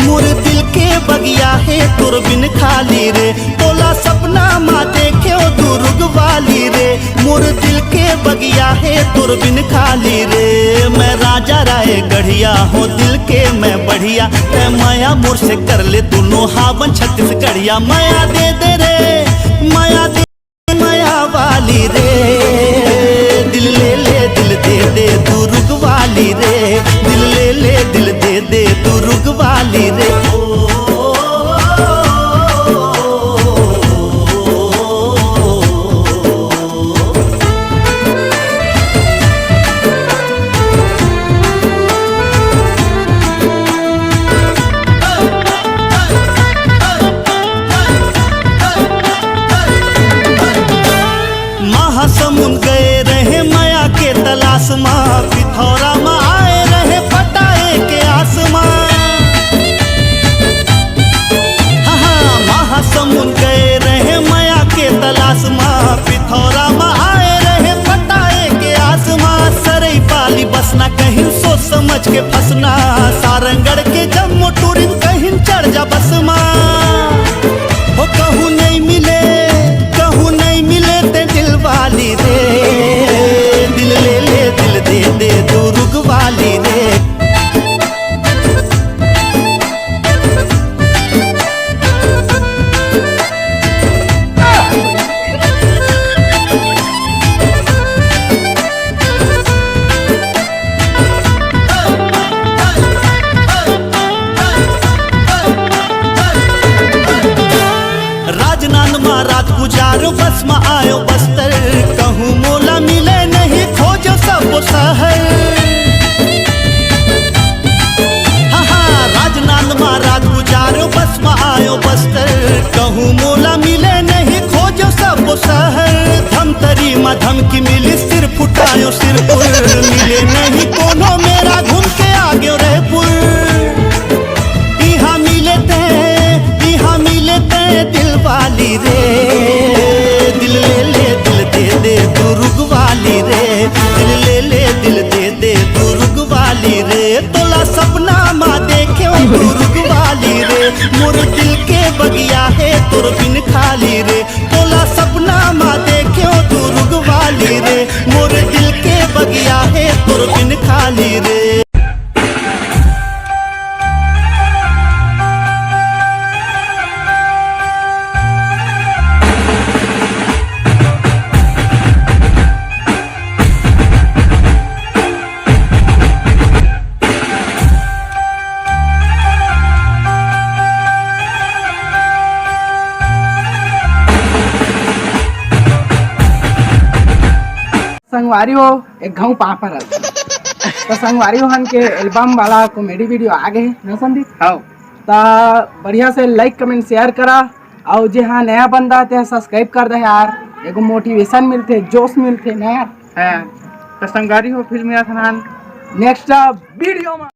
मोर दिल के बगिया है तोर बिन खाली रे। तोला सपना माँ देखे दुर्ग वाली रे, मोर दिल के बगिया है तोर बिन खाली रे। मैं राजा राय गढ़िया हो दिल के मैं बढ़िया, तै माया मोर से कर ले दोनों हावन छत्तीसगढ़िया। माया दे दे रे माया दे माया वाली रे, दिल ले ले दिल दे दे दुर्ग वाली रे, दिल ले ले दिल दे दे दुर्ग वाली रे। महासमुंद गए रहे माया के तलाश माँ, पिथौरा में आए रहे पटाए के आसमां। हाँ महासमुंद गए रहे माया के तलाश माँ, पिथौरा में आए रहे पटाए के आसमां। सरई पाली बसना कहीं सोच समझ के फंसना, सारंगढ़ के जम्मू टूरिंग कहीं चढ़ जा बस माँ। हो कहूँ नहीं मिले ते दिल वाली रे, दिल ले ले दिल दे दे दुर्ग वाली रे। राजनांद माँ रात गुजारो बस में आयो बस्तर, कहूँ मोला मिले नहीं खोजो सब शहर। हाँ राजनांद माँ रात गुजारो बस में आयो बस्तर, कहूँ मोला मिले नहीं खोजो सब शहर। धमतरी में धमकी मिली सिर फुटायो सिरपुर, मिले नहीं कोनो मेरा घूम के आगे रहपुर। दिल वाली रे, दिल ले ले दिल दे दे दुर्ग वाली रे, दिल ले ले दिल दे दे दुर्ग वाली रे। तोला सपना माँ देखे दुर्ग वाली रे, मोर दिल के बगिया है तोर बिन खाली रे। तोला सपना माँ देखे दुर्ग वाली रे, मोर दिल के बगिया है तोर बिन खाली रे। संगवारी हो एक घाव पापड़ तो संगवारी हो हन के एल्बम वाला कॉमेडी वीडियो आ गए ना संदीप। हाँ तो बढ़िया से लाइक कमेंट शेयर करा, और जो हाँ नया बंदा ते सब्सक्राइब कर दे यार, एगो मोटिवेशन मिलते जोश मिलते ना यार। तो संगवारी हो फिल्म नेक्स्ट वीडियो में।